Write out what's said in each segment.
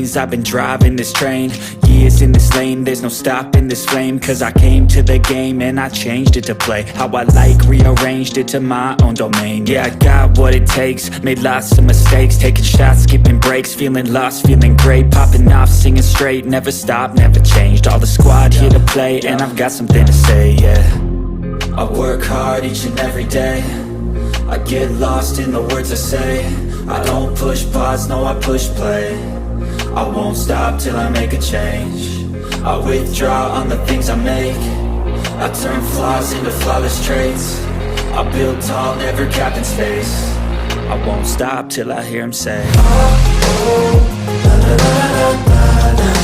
veins, I've been driving this train. Years in this lane, there's no stopping this flame. Cause I came to the game and I changed it to play how I like, rearranged it to my own domain. Yeah, I got what it takes, made lots of mistakes, taking shots, skipping breaks, feeling lost, feeling great, popping off, singing straight, never stopped, never changed. All the squad here to play, and I've got something to say, yeah. I work hard each and every day, I get lost in the words I say. I don't push pause, no I push play. I won't stop till I make a change. I withdraw on the things I make. I turn flaws into flawless traits. I build tall, never capped in space. I won't stop till I hear him say, oh, oh, la, la, la, la, la, la.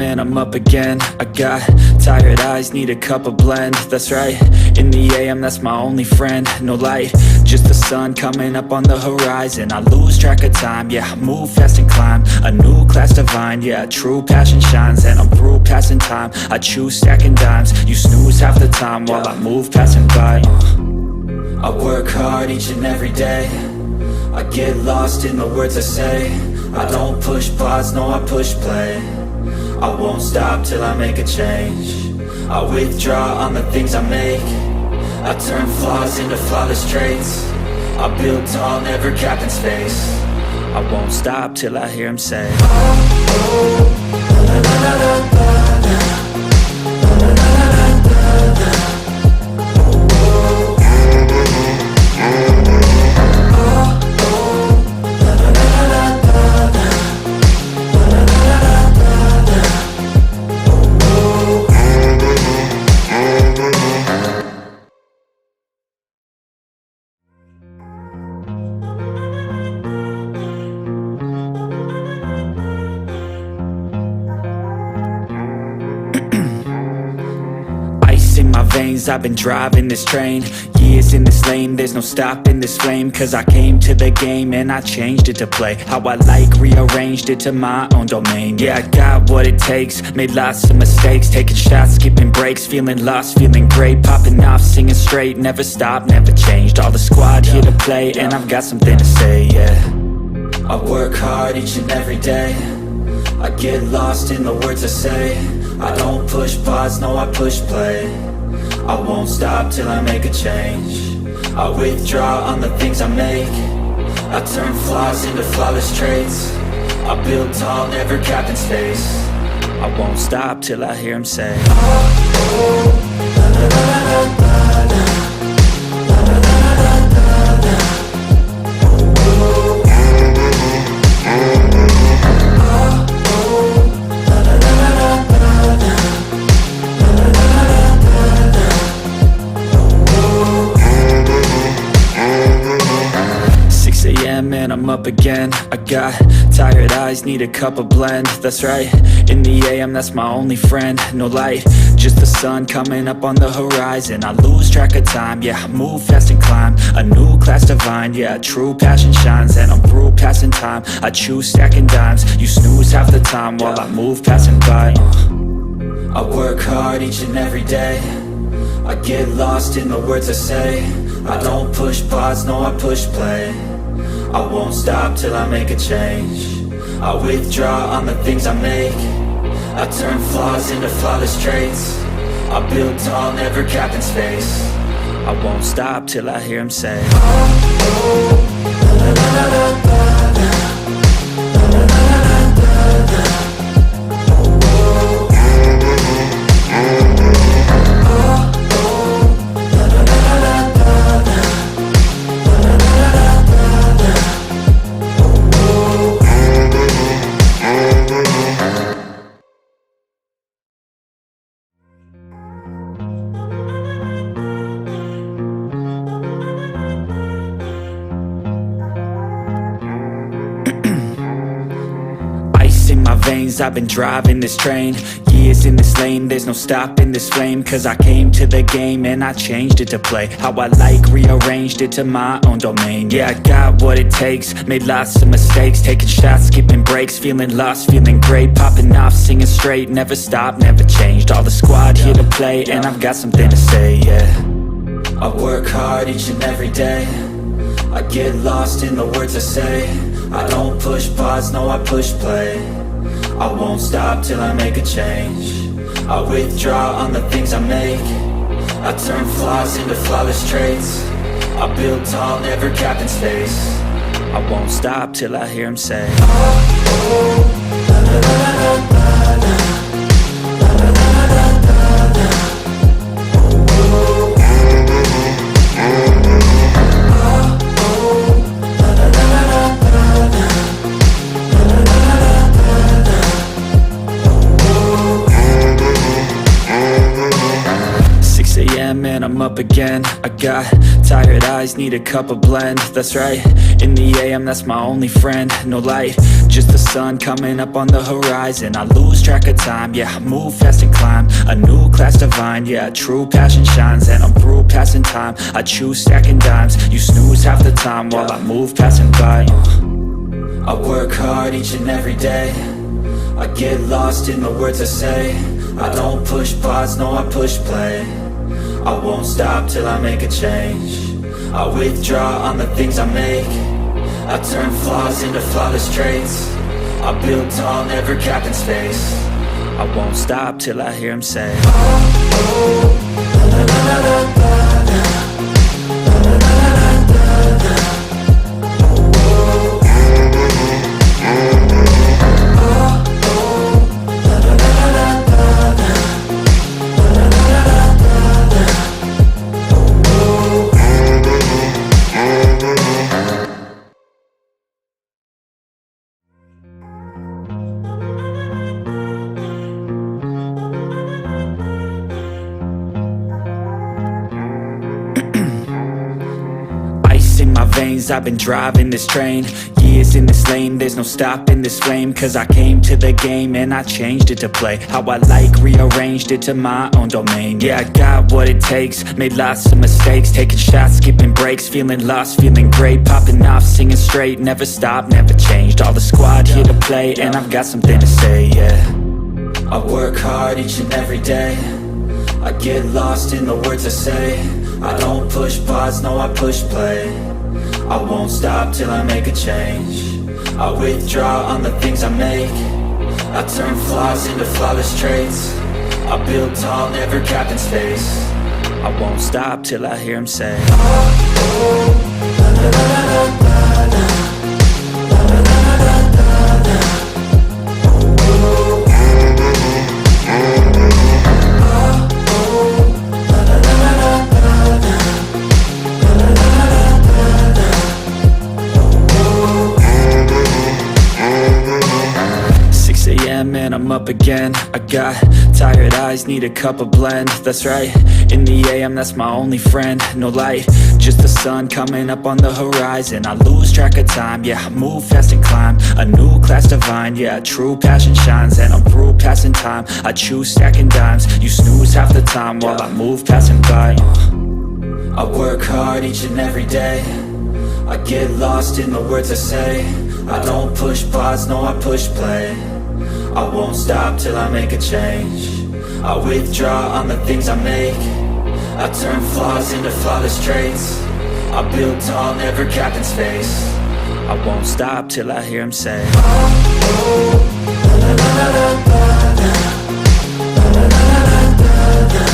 And I'm up again. I got tired eyes, need a cup of blend. That's right, in the AM, that's my only friend. No light, just the sun coming up on the horizon. I lose track of time, yeah, I move fast and climb a new class divine, yeah, true passion shines. And I'm through passing time, I choose stacking dimes. You snooze half the time while I move passing by. I work hard each and every day, I get lost in the words I say. I don't push pause, no I push play. I won't stop till I make a change. I withdraw on the things I make. I turn flaws into flawless traits. I build tall, never capped in space. I won't stop till I hear him say, oh, oh, la, la, la, la, la, la. I've been driving this train, years in this lane, there's no stopping this flame. Cause I came to the game and I changed it to play how I like, rearranged it to my own domain. Yeah, I got what it takes, made lots of mistakes, taking shots, skipping breaks, feeling lost, feeling great, popping off, singing straight, never stopped, never changed. All the squad here to play, and I've got something to say, yeah. I work hard each and every day, I get lost in the words I say. I don't push pause, no I push play. I won't stop till I make a change. I withdraw on the things I make. I turn flaws into flawless traits. I build tall, never capped in space. I won't stop till I hear him say, oh, oh, la, la, la, la, la, la. And I'm up again. I got tired eyes, need a cup of blend. That's right, in the AM, that's my only friend. No light, just the sun coming up on the horizon. I lose track of time, yeah, I move fast and climb a new class divine, yeah, true passion shines. And I'm through passing time, I choose stacking dimes. You snooze half the time while I move passing by. I work hard each and every day, I get lost in the words I say. I don't push pause, no I push play. I won't stop till I make a change. I withdraw on the things I make. I turn flaws into flawless traits. I build tall, never capped in space. I won't stop till I hear him say, oh, oh, la, la, la, la, la, la. my veins, I've been driving this train. Years in this lane, there's no stopping this flame. Cause I came to the game and I changed it to play how I like, rearranged it to my own domain. Yeah, I got what it takes, made lots of mistakes, taking shots, skipping breaks, feeling lost, feeling great, popping off, singing straight, never stopped, never changed. All the squad here to play, and I've got something to say, yeah. I work hard each and every day, I get lost in the words I say. I don't push pause, no, I push play. I won't stop till I make a change. I withdraw on the things I make. I turn flaws into flawless traits. I build tall, never capped in space. I won't stop till I hear him say, oh, oh, la, la, la, la, la, la, la, la, la, la, la, la. And I'm up again. I got tired eyes, need a cup of blend. That's right, in the AM, that's my only friend. No light, just the sun coming up on the horizon. I lose track of time, yeah, I move fast and climb a new class divine, yeah, true passion shines. And I'm through passing time, I choose stacking dimes. You snooze half the time while I move passing by. I work hard each and every day, I get lost in the words I say. I don't push pause, no, I push play. I won't stop till I make a change. I withdraw on the things I make. I turn flaws into flawless traits. I build tall, never capped in space. I won't stop till I hear him say, oh, oh, la, la, la, la, la, la, la, la, la, la, la, la. I've been driving this train, years in this lane, there's no stopping this flame. Cause I came to the game and I changed it to play how I like, rearranged it to my own domain. Yeah, I got what it takes, made lots of mistakes, taking shots, skipping breaks, feeling lost, feeling great, popping off, singing straight, never stopped, never changed. All the squad here to play, and I've got something to say, yeah. I work hard each and every day, I get lost in the words I say. I don't push pause, no, I push play. I won't stop till I make a change. I withdraw on the things I make. I turn flaws into flawless traits. I build tall, never capped in space. I won't stop till I hear him say, oh, oh, la, la, la, la, la, la, la, la, la, la, la, la. And I'm up again. I got tired eyes, need a cup of blend. That's right, in the AM, that's my only friend. No light, just the sun coming up on the horizon. I lose track of time, yeah, I move fast and climb a new class divine, yeah, true passion shines. And I'm through passing time, I choose stacking dimes. You snooze half the time while I move passing by. I work hard each and every day, I get lost in the words I say. I don't push pause, no, I push play. I won't stop till I make a change. I withdraw on the things I make. I turn flaws into flawless traits. I build tall, never capped in space. I won't stop till I hear him say, oh, oh, la, la, la, la, la, la, la, la, la, la, la, la.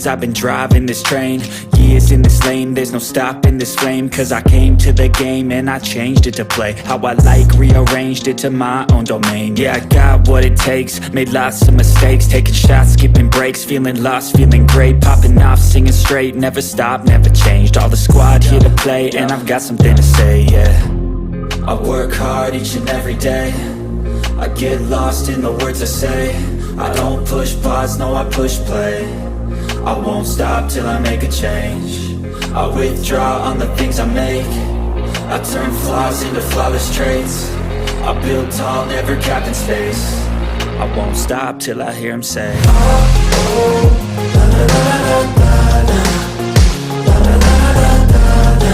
I've been driving this train, Years in this lane, there's no stopping this flame. Cause I came to the game and I changed it to play how I like, rearranged it to my own domain. Yeah, I got what it takes, made lots of mistakes, taking shots, skipping breaks, feeling lost, feeling great, popping off, singing straight, never stopped, never changed. All the squad here to play, and I've got something to say, yeah. I work hard each and every day, I get lost in the words I say. I don't push pause, no I push play. I won't stop till I make a change. I withdraw on the things I make. I turn flaws into flawless traits. I build tall, never capped in space. I won't stop till I hear him say, oh, oh, la, la, la, la, la, la, la, la, la, la, la, la.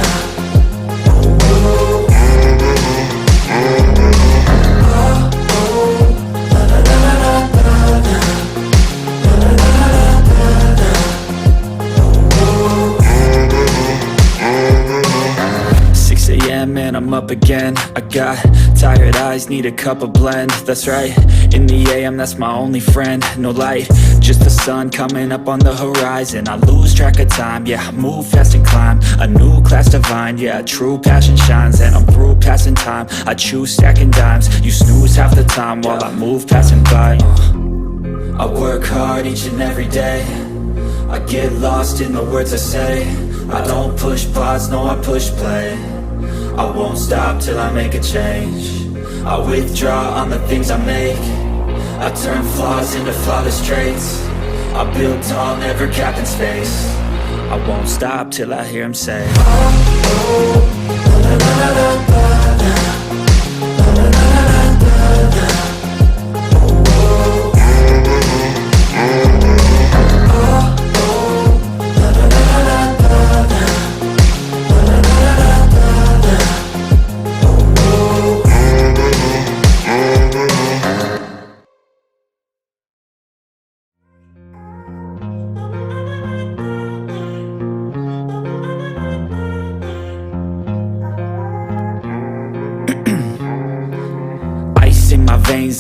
Man, I'm up again. I got tired eyes, need a cup of blend. That's right, in the AM, that's my only friend. No light, just the sun coming up on the horizon. I lose track of time, yeah, I move fast and climb a new class divine, yeah, true passion shines. And I'm through passing time, I choose stacking dimes. You snooze half the time while I move passing by. I work hard each and every day, I get lost in the words I say. I don't push pause, no I push play. I won't stop till I make a change. I withdraw on the things I make. I turn flaws into flawless traits. I build tall, never capped in space. I won't stop till I hear him say, oh, oh, la, la, la, la, la, la, la, la, la, la, la.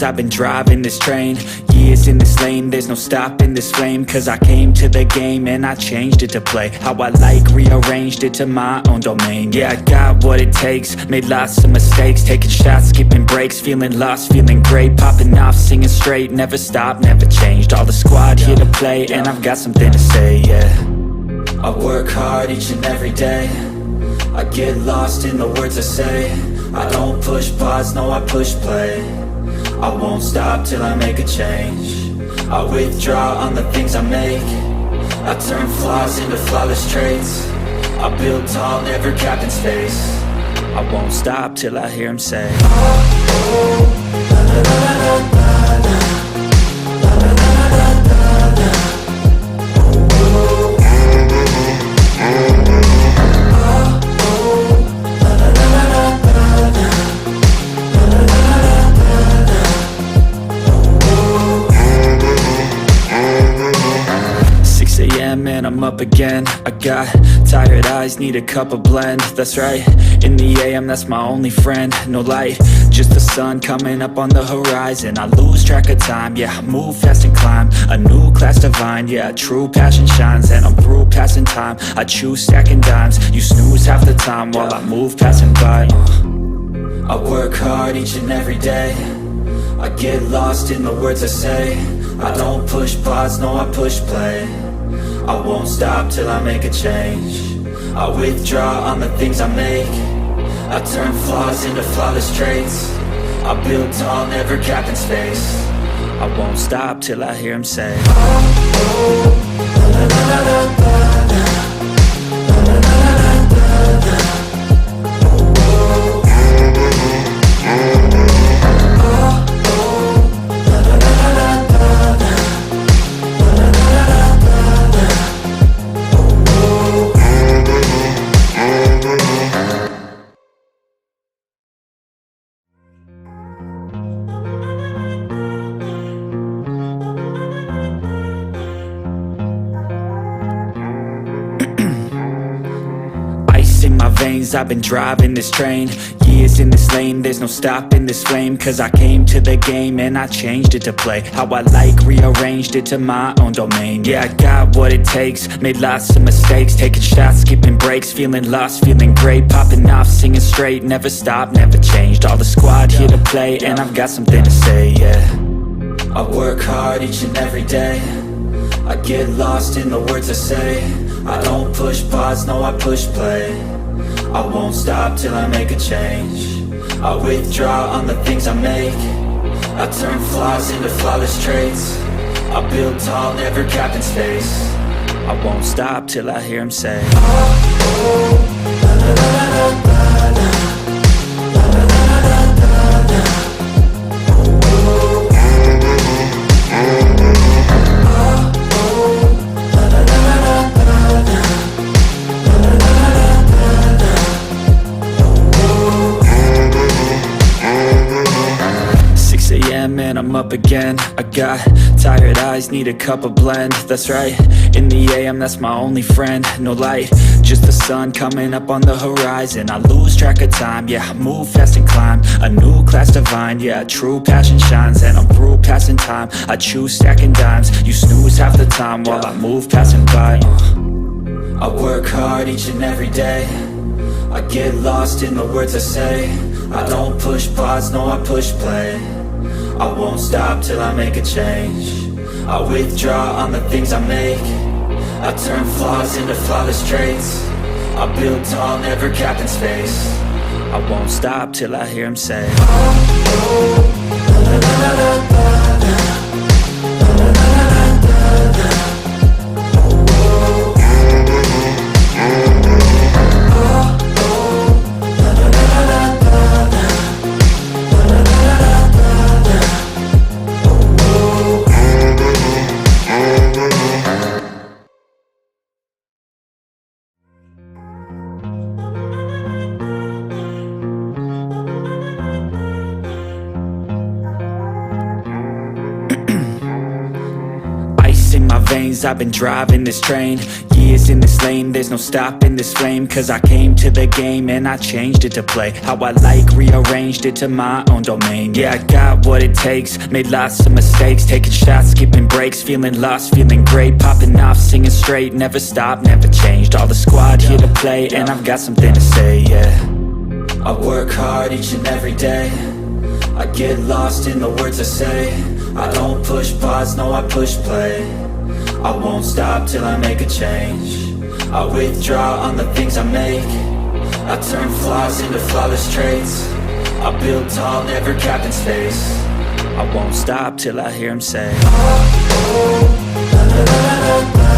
I've been driving this train, years in this lane, there's no stopping this flame. Cause I came to the game and I changed it to play how I like, rearranged it to my own domain. Yeah, I got what it takes, made lots of mistakes, taking shots, skipping breaks, feeling lost, feeling great, popping off, singing straight, never stopped, never changed. All the squad here to play, and I've got something to say, yeah. I work hard each and every day, I get lost in the words I say. I don't push pause, no I push play. I won't stop till I make a change. I withdraw on the things I make. I turn flaws into flawless traits. I build tall, never capped in space. I won't stop till I hear him say, oh, oh, la, la, la, la, la, la, la, la, la, la, la, la. Man, I'm up again. I got tired eyes, need a cup of blend. That's right, in the AM, that's my only friend. No light, just the sun coming up on the horizon. I lose track of time, yeah, I move fast and climb a new class divine, yeah, true passion shines. And I'm through passing time, I choose stacking dimes. You snooze half the time while I move passing by. I work hard each and every day, I get lost in the words I say. I don't push pause, no I push play. I won't stop till I make a change. I withdraw on the things I make. I turn flaws into flawless traits. I build tall, never capped in space. I won't stop till I hear him say, oh, oh, la, la, la, la, la, la, la, la, la, la, la. veins, I've been driving this train. Years in this lane, there's no stopping this flame. Cause I came to the game and I changed it to play how I like, rearranged it to my own domain. Yeah, I got what it takes, made lots of mistakes, taking shots, skipping breaks, feeling lost, feeling great, popping off, singing straight, never stopped, never changed. All the squad here to play, and I've got something to say, yeah. I work hard each and every day, I get lost in the words I say. I don't push pause, no I push play. I won't stop till I make a change. I withdraw on the things I make. I turn flaws into flawless traits. I build tall, never capped in space. I won't stop till I hear him say, oh, oh, la, la, la, la, la, la. Man, I'm up again. I got tired eyes, need a cup of blend. That's right, in the AM, that's my only friend. No light, just the sun coming up on the horizon. I lose track of time, yeah, I move fast and climb a new class divine, yeah, true passion shines. And I'm through passing time, I choose stacking dimes. You snooze half the time while I move passing by. I work hard each and every day, I get lost in the words I say. I don't push pause, no I push play. I won't stop till I make a change. I withdraw on the things I make. I turn flaws into flawless traits. I build tall, never capped in space. I won't stop till I hear him say, oh, oh, la, la, la, la, la, la. I've been driving this train, years in this lane, there's no stopping this flame. Cause I came to the game and I changed it to play how I like, rearranged it to my own domain. Yeah, I got what it takes, made lots of mistakes, taking shots, skipping breaks, feeling lost, feeling great, popping off, singing straight, never stopped, never changed. All the squad here to play, and I've got something to say, yeah. I work hard each and every day, I get lost in the words I say. I don't push pause, no I push play. I won't stop till I make a change. I withdraw on the things I make. I turn flaws into flawless traits. I build tall, never capped in space. I won't stop till I hear him say, oh, oh, la, la, la, la, la.